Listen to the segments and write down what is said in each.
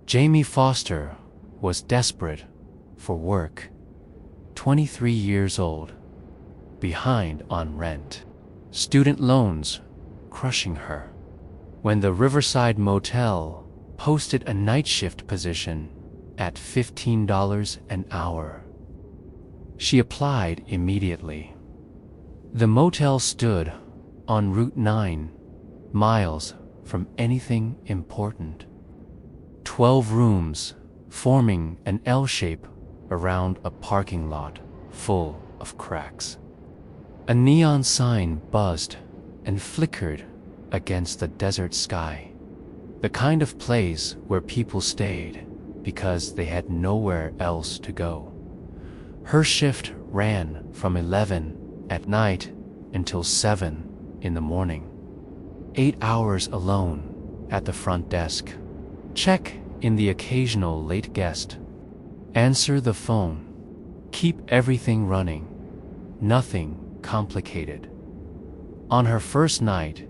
Jamie Foster was desperate for work, 23 years old, behind on rent, student loans crushing her, when the Riverside Motel posted a night shift position at $15 an hour. She applied immediately. The motel stood on Route 9, miles from anything important. 12 rooms forming an L shape around a parking lot full of cracks. A neon sign buzzed and flickered against the desert sky, the kind of place where people stayed because they had nowhere else to go. Her shift ran from 11 at night until 7 in the morning. 8 hours alone at the front desk. Check in the occasional late guest. Answer the phone. Keep everything running. Nothing complicated. On her first night,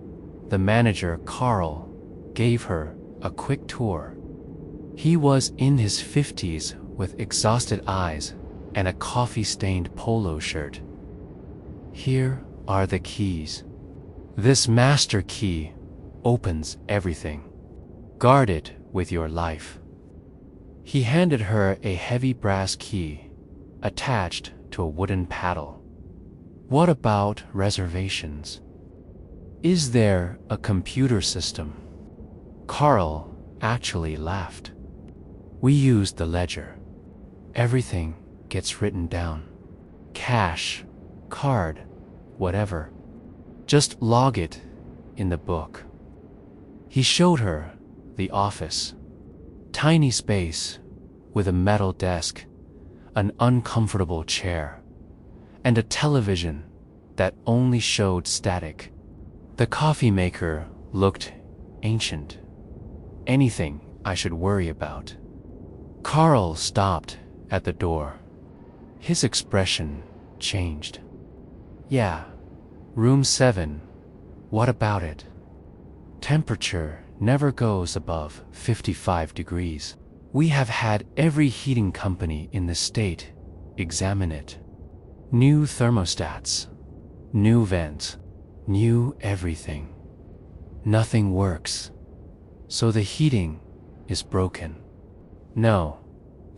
the manager, Carl, gave her a quick tour. He was in his 50s with exhausted eyes and a coffee-stained polo shirt. Here are the keys. This master key opens everything. Guard it with your life. He handed her a heavy brass key attached to a wooden paddle. What about reservations? Is there a computer system? Carl actually laughed. We use the ledger. Everything gets written down. Cash, card, whatever. Just log it in the book. He showed her the office. Tiny space with a metal desk, an uncomfortable chair, and a television that only showed static. The coffee maker looked ancient. Anything I should worry about? Carl stopped at the door. His expression changed. Yeah, room 7. What about it? Temperature never goes above 55 degrees. We have had every heating company in the state examine it. New thermostats, new vents, new everything. Nothing works. So the heating is broken. No,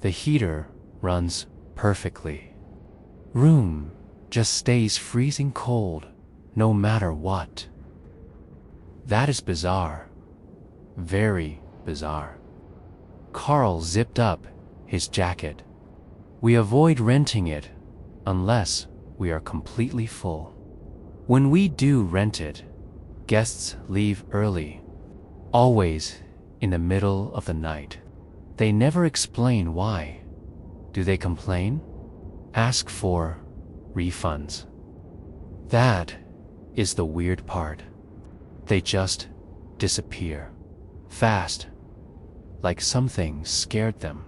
the heater runs perfectly. Room just stays freezing cold no matter what. That is bizarre. Very bizarre. Carl zipped up his jacket. We avoid renting it unless we are completely full. When we do rent it, guests leave early, always in the middle of the night. They never explain why. Do they complain? Ask for refunds. That is the weird part. They just disappear. Fast, like something scared them.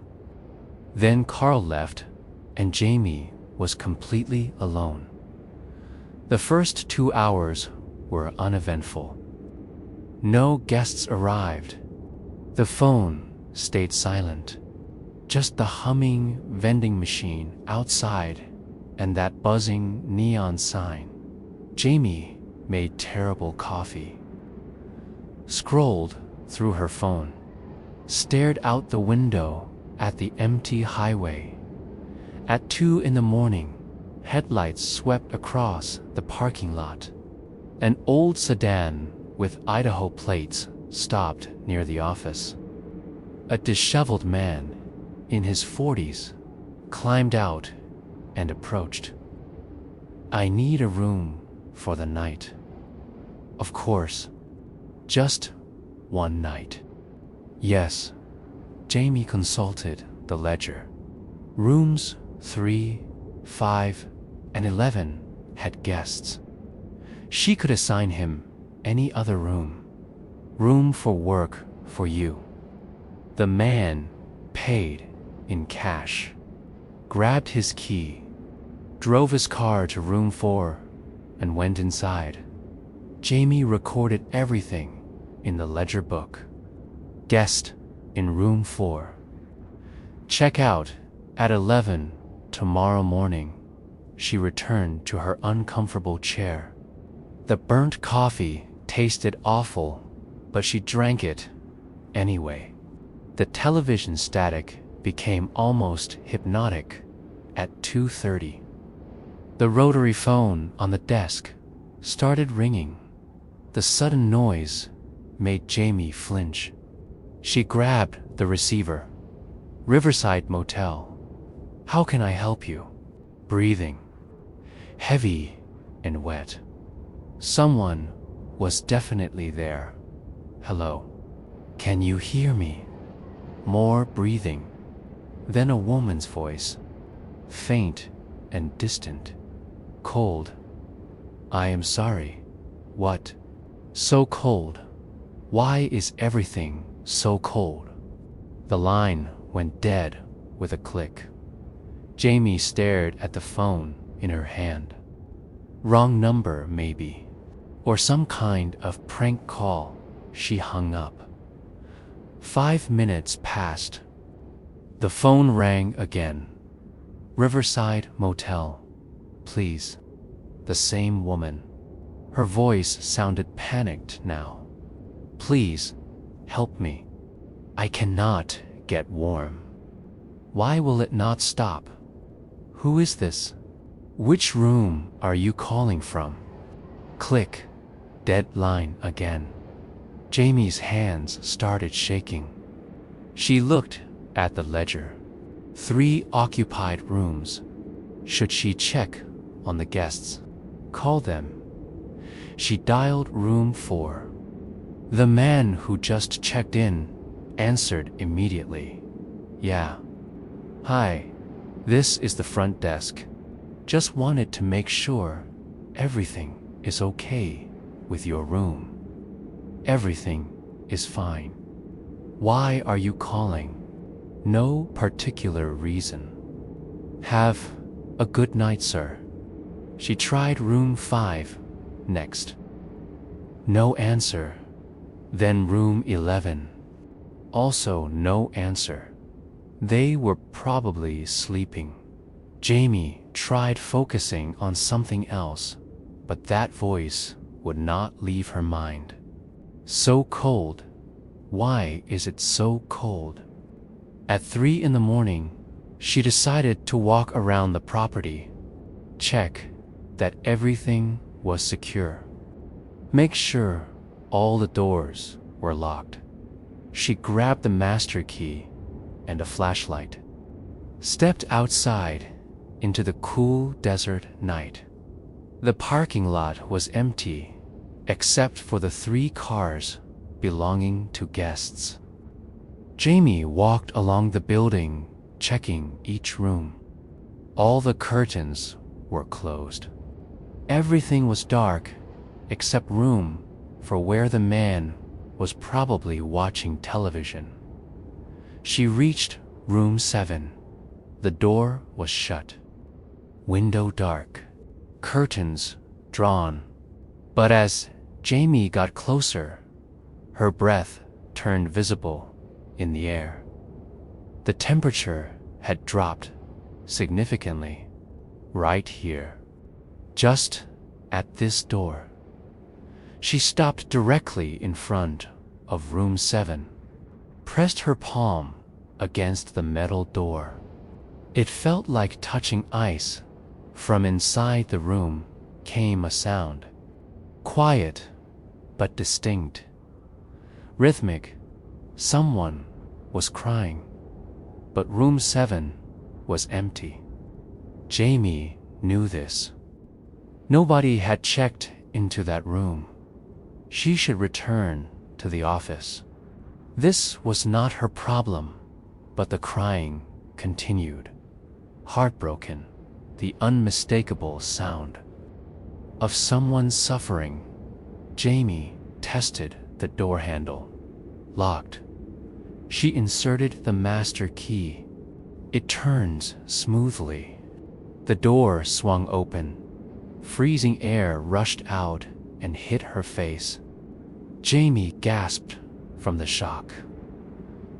Then Carl left, and Jamie was completely alone. The first 2 hours were uneventful. No guests arrived. The phone stayed silent. Just the humming vending machine outside and that buzzing neon sign. Jamie made terrible coffee, scrolled through her phone, stared out the window at the empty highway. At 2 in the morning, headlights swept across the parking lot. An old sedan with Idaho plates stopped near the office. A disheveled man in his 40s climbed out and approached. I need a room for the night. Of course, just one night. Yes, Jamie consulted the ledger. Rooms 3, 5, and 11 had guests. She could assign him any other room. Room for work for you. The man paid in cash, grabbed his key, drove his car to room 4, and went inside. Jamie recorded everything in the ledger book. Guest in room 4. Check out at 11 tomorrow morning. She returned to her uncomfortable chair. The burnt coffee tasted awful, but she drank it anyway. The television static became almost hypnotic at 2:30. The rotary phone on the desk started ringing. The sudden noise made Jamie flinch. She grabbed the receiver. Riverside Motel. How can I help you? Breathing. Heavy and wet. Someone was definitely there. Hello. Can you hear me? More breathing. Then a woman's voice. Faint and distant. Cold. I am sorry. What? So cold. Why is everything so cold? The line went dead with a click. Jamie stared at the phone in her hand. Wrong number, maybe. Or some kind of prank call. She hung up. 5 minutes passed. The phone rang again. Riverside Motel. Please. The same woman. Her voice sounded panicked now. Please, help me. I cannot get warm. Why will it not stop? Who is this? Which room are you calling from? Click. Dead line again. Jamie's hands started shaking. She looked at the ledger. 3 occupied rooms. Should she check on the guests? Call them. She dialed room 4. The man who just checked in answered immediately. Yeah. Hi, this is the front desk. Just wanted to make sure everything is okay with your room. Everything is fine. Why are you calling? No particular reason. Have a good night, sir. She tried room 5 next. No answer. Then room 11. Also no answer. They were probably sleeping. Jamie tried focusing on something else, but that voice would not leave her mind. So cold. Why is it so cold? At 3 in the morning, she decided to walk around the property. Check that everything was secure. Make sure all the doors were locked. She grabbed the master key and a flashlight. Stepped outside into the cool desert night. The parking lot was empty, except for the 3 cars belonging to guests. Jamie walked along the building, checking each room. All the curtains were closed. Everything was dark, except room for where the man was probably watching television. She reached room 7. The door was shut. Window dark. Curtains drawn. But as Jamie got closer, her breath turned visible in the air. The temperature had dropped significantly right here, just at this door. She stopped directly in front of room 7, pressed her palm against the metal door. It felt like touching ice. From inside the room came a sound. Quiet, but distinct. Rhythmic. Someone was crying. But room 7 was empty. Jamie knew this. Nobody had checked into that room. She should return to the office. This was not her problem, but the crying continued. Heartbroken, the unmistakable sound of someone suffering. Jamie tested the door handle. Locked. She inserted the master key. It turns smoothly. The door swung open. Freezing air rushed out and hit her face. Jamie gasped from the shock.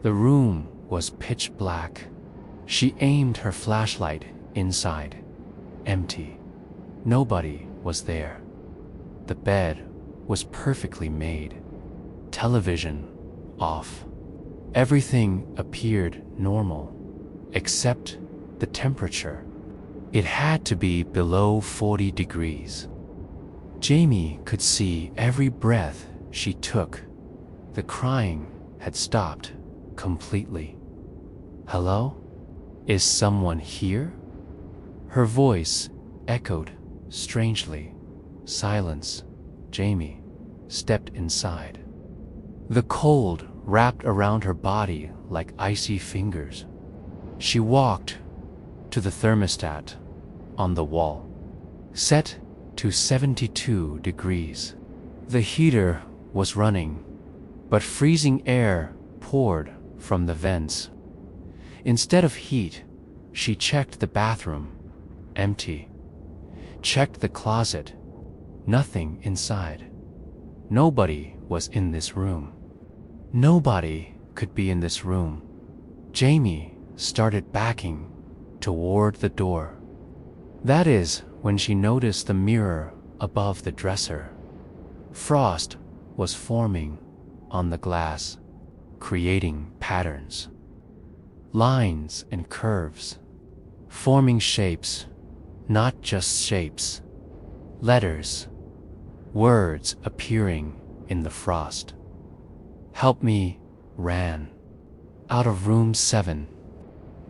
The room was pitch black. She aimed her flashlight inside. Empty. Nobody was there. The bed was perfectly made. Television off. Everything appeared normal, except the temperature. It had to be below 40 degrees. Jamie could see every breath she took. The crying had stopped completely. Hello? Is someone here? Her voice echoed strangely. Silence. Jamie stepped inside. The cold wrapped around her body like icy fingers. She walked to the thermostat on the wall, set to 72 degrees. The heater was running, but freezing air poured from the vents. Instead of heat, she checked the bathroom. Empty. Checked the closet. Nothing inside. Nobody was in this room. Nobody could be in this room. Jamie started backing toward the door. That is when she noticed the mirror above the dresser. Frost was forming on the glass, creating patterns. Lines and curves, forming shapes, not just shapes. Letters, words appearing in the frost. Help me ran out of room 7,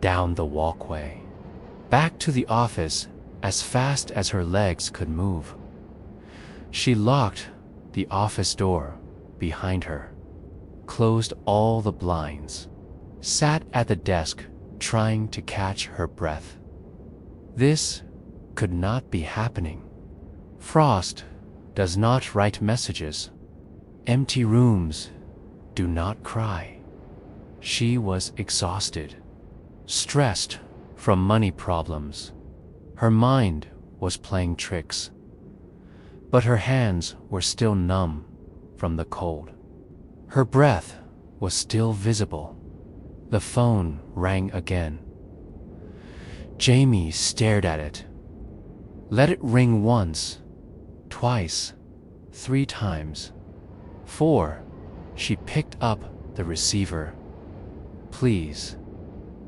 down the walkway, back to the office as fast as her legs could move. She locked the office door behind her, closed all the blinds, sat at the desk trying to catch her breath. This could not be happening. Frost does not write messages. Empty rooms do not cry. She was exhausted, stressed from money problems. Her mind was playing tricks, but her hands were still numb from the cold. Her breath was still visible. The phone rang again. Jamie stared at it. Let it ring once, twice, 3 times, 4. She picked up the receiver. Please.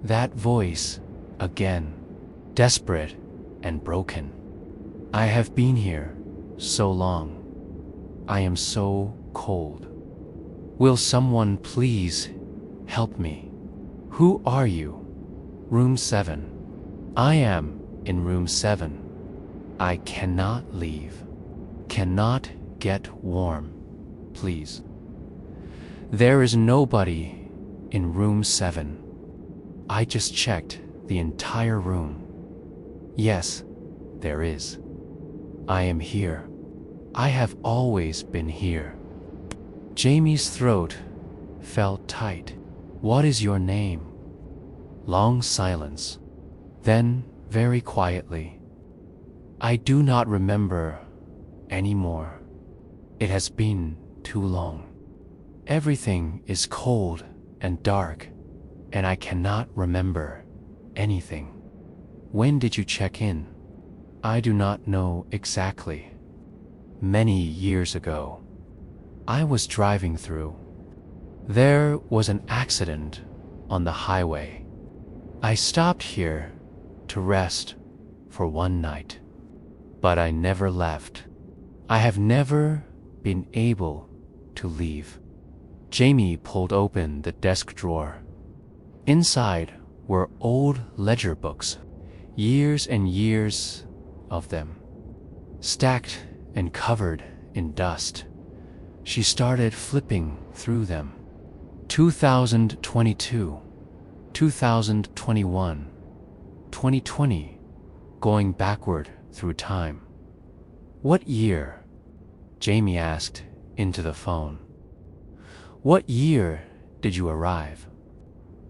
That voice again, desperate and broken. I have been here so long. I am so cold. Will someone please help me? Who are you? Room 7. I am in room 7. I cannot leave. Cannot get warm. Please. There is nobody in room 7. I just checked the entire room. Yes, there is. I am here. I have always been here. Jamie's throat felt tight. What is your name? Long silence. Then, very quietly, I do not remember anymore. It has been too long. Everything is cold and dark, and I cannot remember anything. When did you check in? I do not know exactly. Many years ago. I was driving through. There was an accident on the highway. I stopped here to rest for one night, but I never left. I have never been able to leave. Jamie pulled open the desk drawer. Inside were old ledger books, years and years of them, stacked and covered in dust. She started flipping through them. 2022, 2021, 2020, going backward through time. What year? Jamie asked into the phone. What year did you arrive?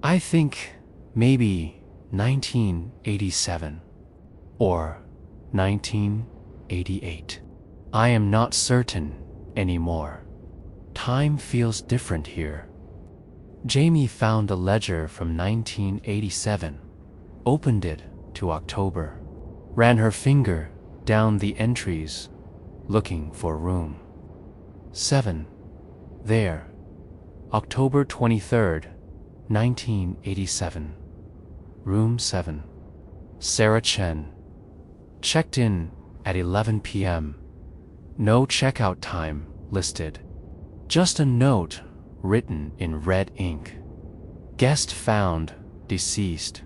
I think maybe 1987 or 1988. I am not certain anymore. Time feels different here. Jamie found a ledger from 1987, opened it to October, ran her finger down the entries, looking for room 7. There, October 23rd, 1987. Room 7. Sarah Chen. Checked in at 11 p.m. No checkout time listed. Just a note written in red ink. Guest found deceased.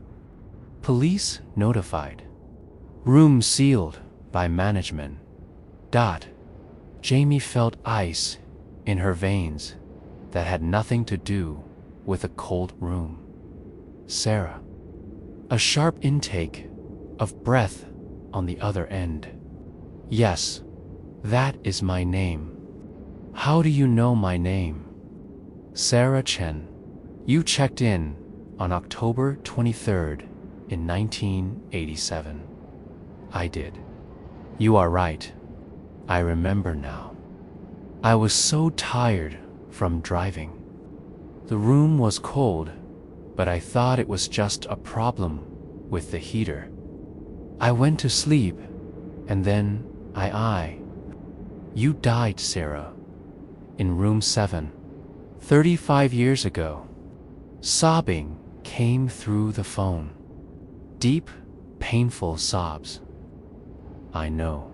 Police notified. Room sealed by management. Jamie felt ice in her veins that had nothing to do with a cold room. Sarah. A sharp intake of breath on the other end. Yes, that is my name. How do you know my name? Sarah Chen. You checked in on October 23rd in 1987. I did. You are right. I remember now. I was so tired from driving. The room was cold, but I thought it was just a problem with the heater. I went to sleep, and then You died, Sarah, in room 7, 35 years ago. Sobbing came through the phone. Deep, painful sobs. I know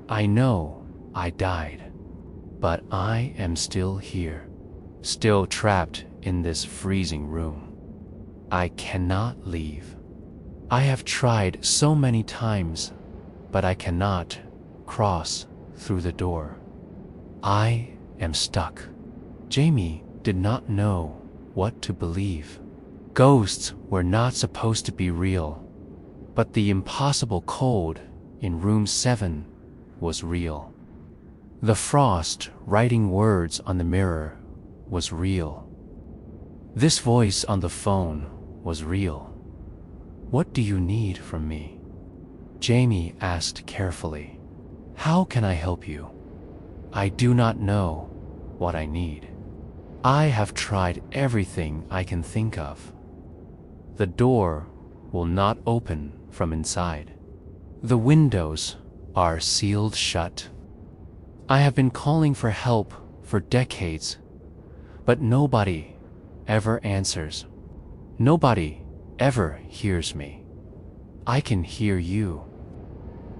I died, but I am still here, still trapped in this freezing room. I cannot leave. I have tried so many times, but I cannot cross through the door. I am stuck. Jamie did not know what to believe. Ghosts were not supposed to be real, but the impossible cold in room 7 was real. The frost writing words on the mirror was real. This voice on the phone was real. What do you need from me? Jamie asked carefully. How can I help you? I do not know what I need. I have tried everything I can think of. The door will not open from inside. The windows are sealed shut. I have been calling for help for decades, but nobody ever answers. Nobody ever hears me. I can hear you.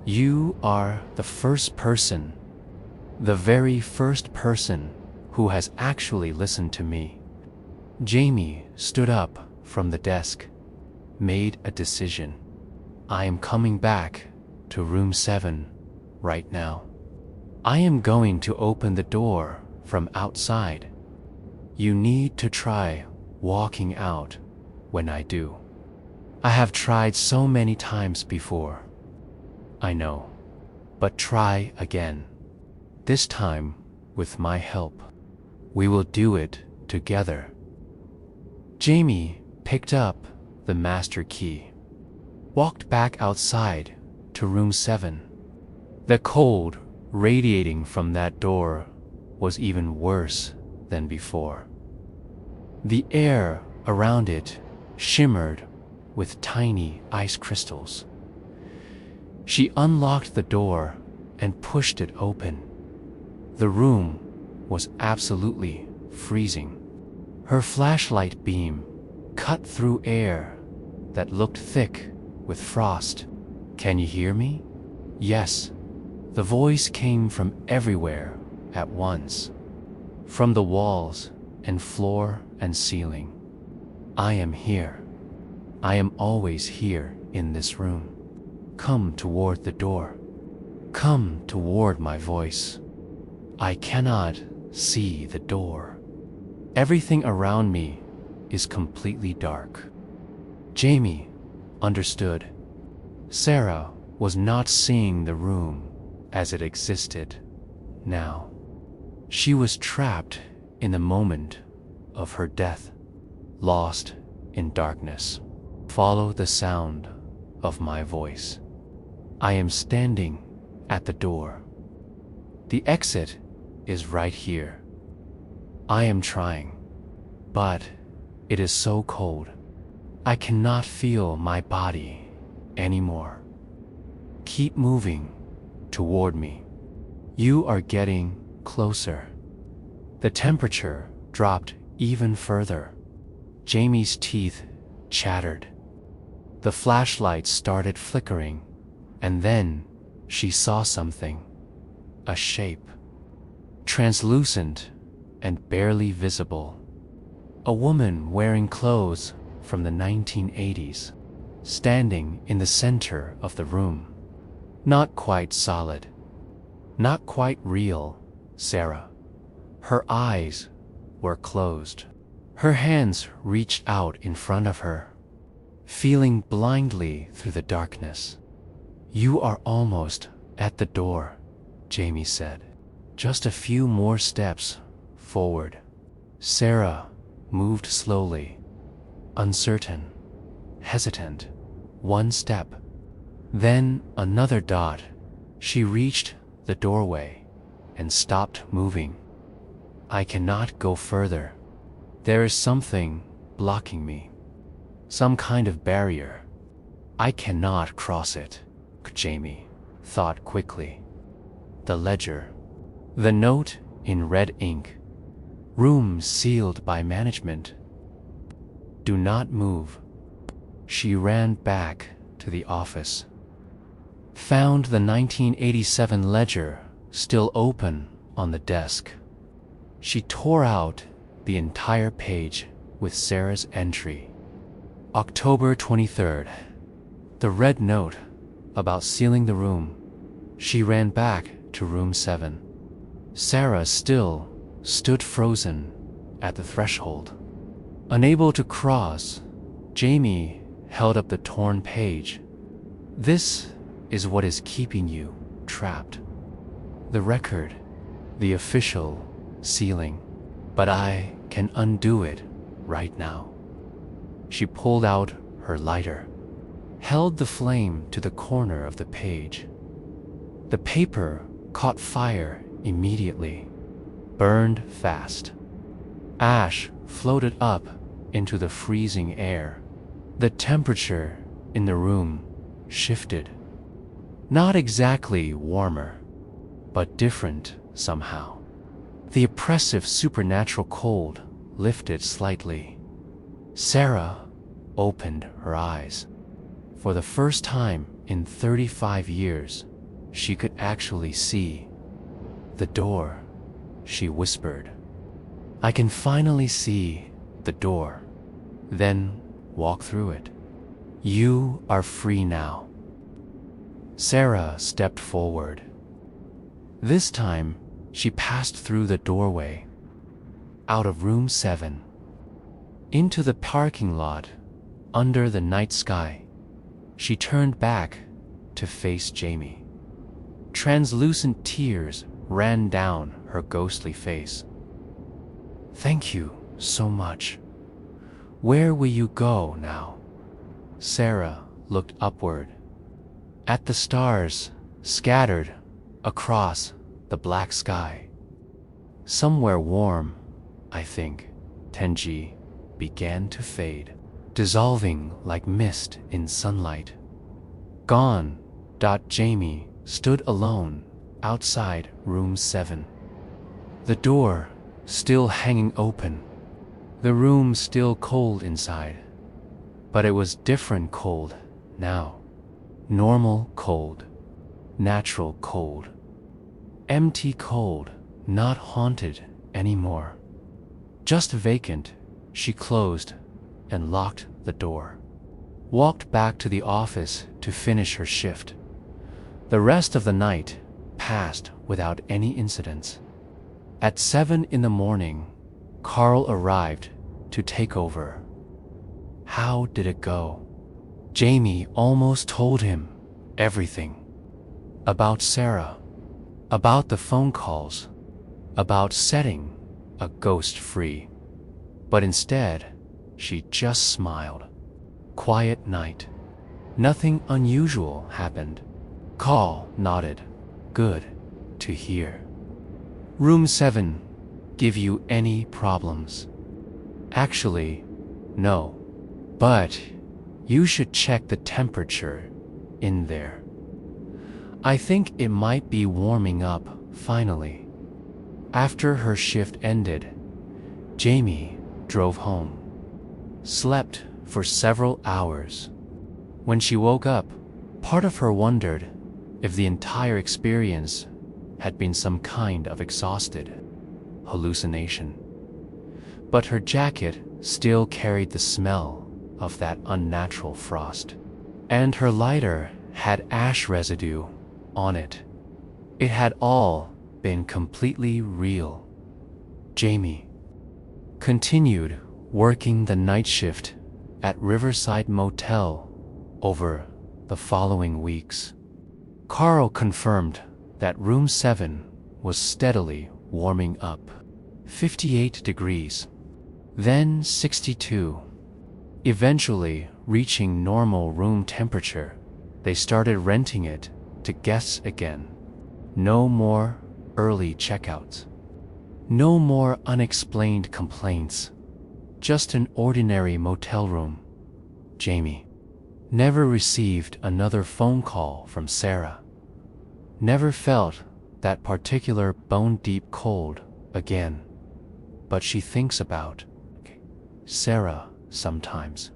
You are the first person, the very first person who has actually listened to me. Jamie stood up from the desk, made a decision. I am coming back to room 7 right now. I am going to open the door from outside. You need to try walking out when I do. I have tried so many times before. I know, but try again. This time with my help. We will do it together. Jamie picked up the master key, walked back outside to room 7. The cold radiating from that door was even worse than before. The air around it shimmered with tiny ice crystals. She unlocked the door and pushed it open. The room was absolutely freezing. Her flashlight beam cut through air that looked thick with frost. Can you hear me? Yes. The voice came from everywhere at once, from the walls and floor and ceiling. I am here. I am always here in this room. Come toward the door. Come toward my voice. I cannot see the door. Everything around me is completely dark. Jamie understood. Sarah was not seeing the room as it existed now. She was trapped in the moment of her death, lost in darkness. Follow the sound of my voice. I am standing at the door. The exit is right here. I am trying, but It is so cold. I cannot feel my body anymore. Keep moving toward me. You are getting closer. The temperature dropped even further. Jamie's teeth chattered. The flashlight started flickering, and then she saw something. A shape. Translucent and barely visible. A woman wearing clothes from the 1980s, standing in the center of the room. Not quite solid. Not quite real, Sarah. Her eyes were closed. Her hands reached out in front of her, feeling blindly through the darkness. You are almost at the door, Jamie said. Just a few more steps forward. Sarah moved slowly, uncertain, hesitant. One step, then another dot. She reached the doorway and stopped moving. I cannot go further. There is something blocking me. Some kind of barrier. I cannot cross it, Jamie thought quickly. The ledger. The note in red ink. Room sealed by management. Do not move. She ran back to the office. Found the 1987 ledger still open on the desk. She tore out the entire page with Sarah's entry. October 23rd. The red note about sealing the room. She ran back to room 7. Sarah still stood frozen at the threshold. Unable to cross, Jamie held up the torn page. This is what is keeping you trapped. The record, the official sealing. But I can undo it right now. She pulled out her lighter, held the flame to the corner of the page. The paper caught fire immediately, burned fast. Ash floated up into the freezing air. The temperature in the room shifted. Not exactly warmer, but different somehow. The oppressive supernatural cold lifted slightly. Sarah opened her eyes. For the first time in 35 years, she could actually see. The door, she whispered. I can finally see the door, then walk through it. You are free now. Sarah stepped forward. This time, she passed through the doorway, out of room 7, into the parking lot, under the night sky. She turned back to face Jamie. Translucent tears ran down her ghostly face. Thank you so much. Where will you go now? Sarah looked upward, at the stars scattered across the black sky. Somewhere warm, I think. Tenji began to fade, dissolving like mist in sunlight. Gone. Jamie stood alone outside room 7. The door still hanging open. The room still cold inside. But it was different cold now. Normal cold. Natural cold. Empty cold, not haunted anymore. Just vacant. She closed and locked the door. Walked back to the office to finish her shift. The rest of the night passed without any incidents. At 7 in the morning, Carl arrived to take over. How did it go? Jamie almost told him everything. About Sarah, about the phone calls, about setting a ghost free. But instead, she just smiled. Quiet night. Nothing unusual happened. Carl nodded. Good to hear. Room 7, give you any problems? Actually, No. But you should check the temperature in there. I think it might be warming up finally. After her shift ended, Jamie drove home, slept for several hours. When she woke up, part of her wondered if the entire experience had been some kind of exhausted hallucination. But her jacket still carried the smell of that unnatural frost, and her lighter had ash residue on it. It had all been completely real. Jamie continued working the night shift at Riverside Motel over the following weeks. Carl confirmed that room 7 was steadily warming up. 58 degrees, then 62. Eventually reaching normal room temperature, they started renting it to guests again. No more early checkouts. No more unexplained complaints. Just an ordinary motel room. Jamie never received another phone call from Sarah. Never felt that particular bone-deep cold again. But she thinks about Sarah sometimes.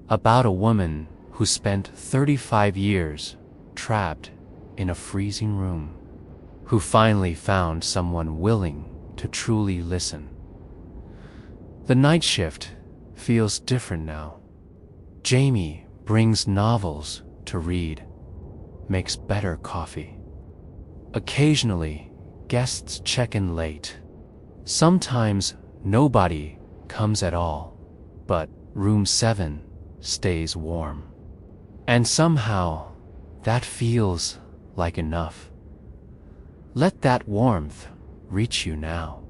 About a woman who spent 35 years trapped in a freezing room, who finally found someone willing to truly listen. The night shift feels different now. Jamie brings novels to read, makes better coffee. Occasionally, guests check in late. Sometimes nobody comes at all, but room 7 stays warm. And somehow, that feels like enough. Let that warmth reach you now.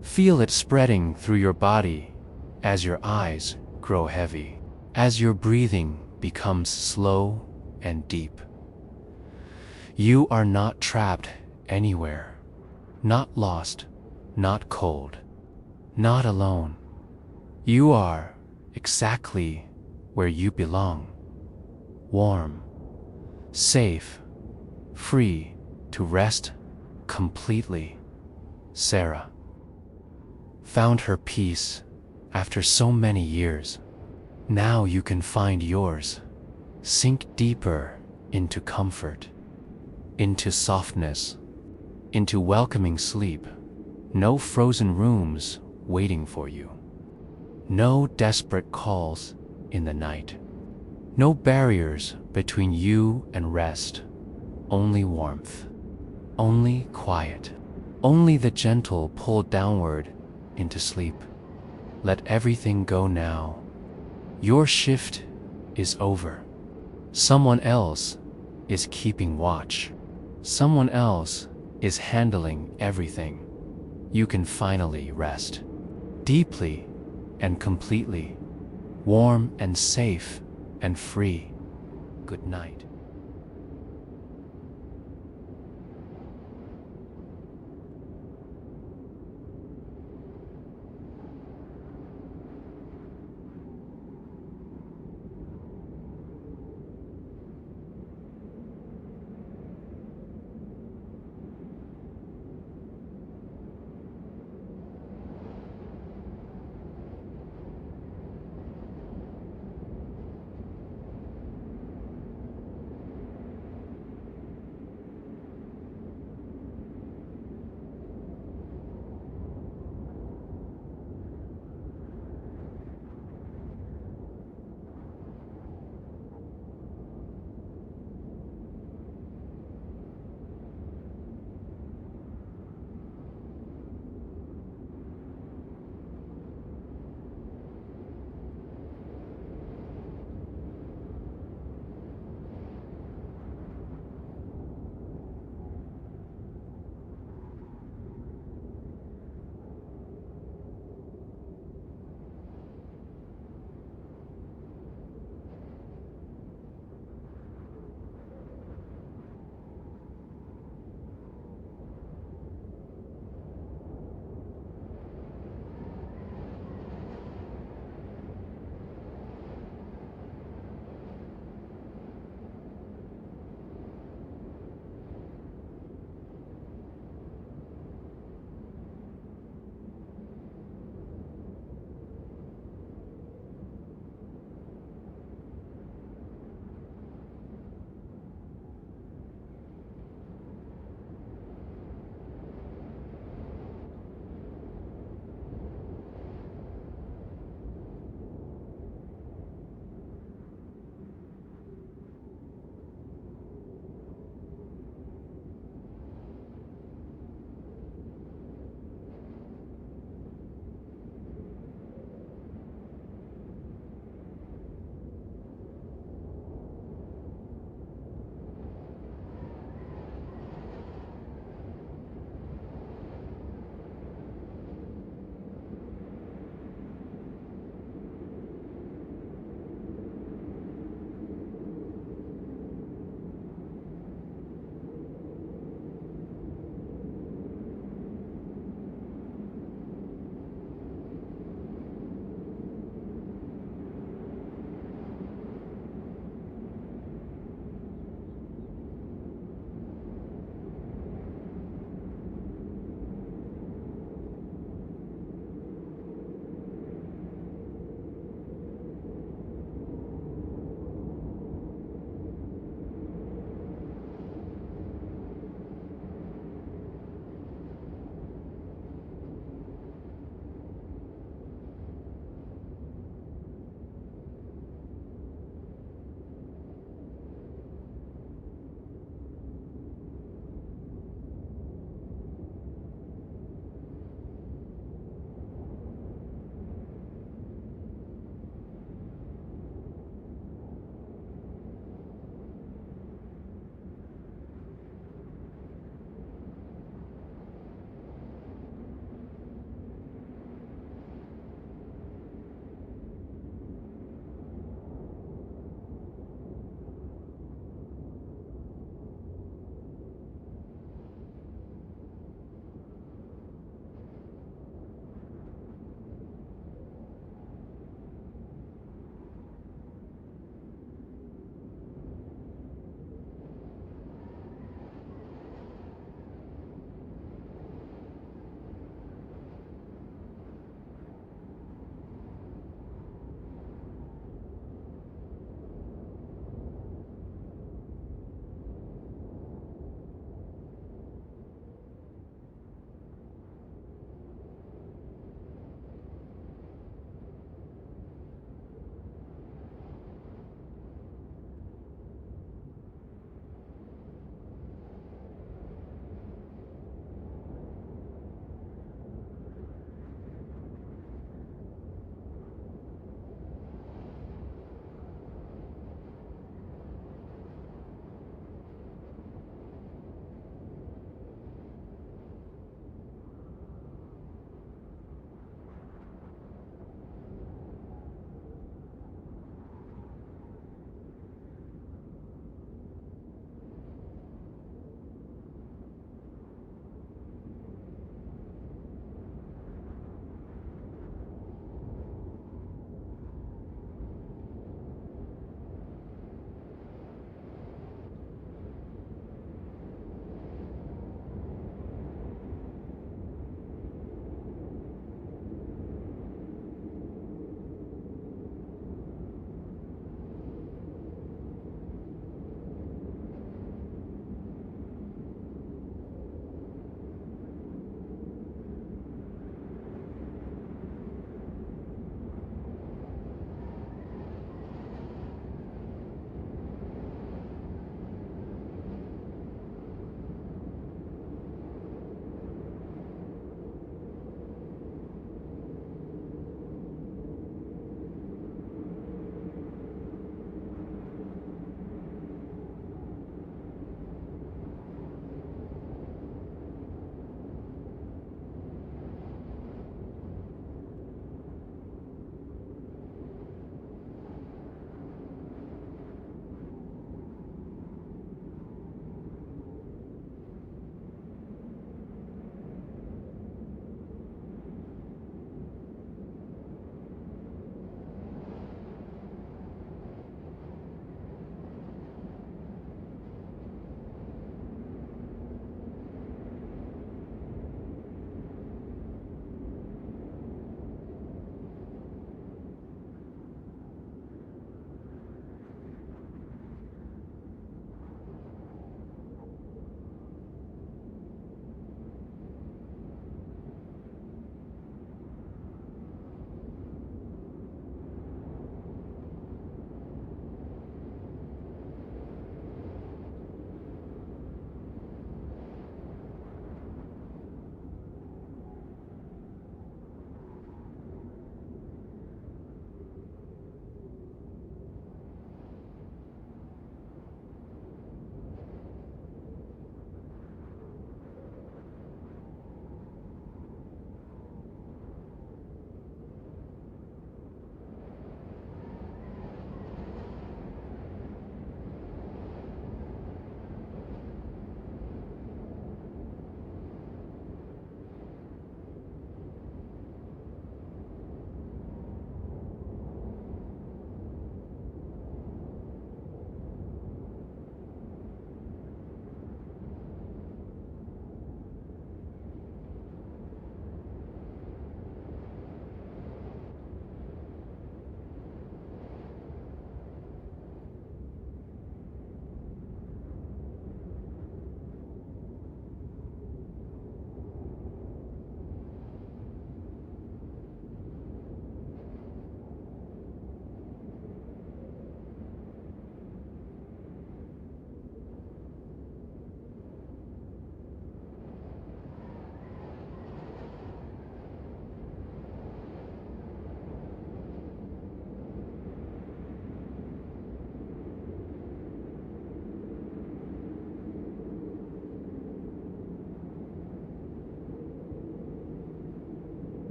Feel it spreading through your body as your eyes grow heavy, as your breathing becomes slow and deep. You are not trapped anywhere, not lost, not cold, not alone. You are exactly where you belong. Warm, safe, free to rest completely. Sarah found her peace after so many years. Now you can find yours. Sink deeper into comfort, into softness, into welcoming sleep. No frozen rooms waiting for you. No desperate calls in the night. No barriers between you and rest. Only warmth. Only quiet. Only the gentle pull downward into sleep. Let everything go now. Your shift is over. Someone else is keeping watch. Someone else is handling everything. You can finally rest. Deeply and completely. Warm and safe and free. Good night.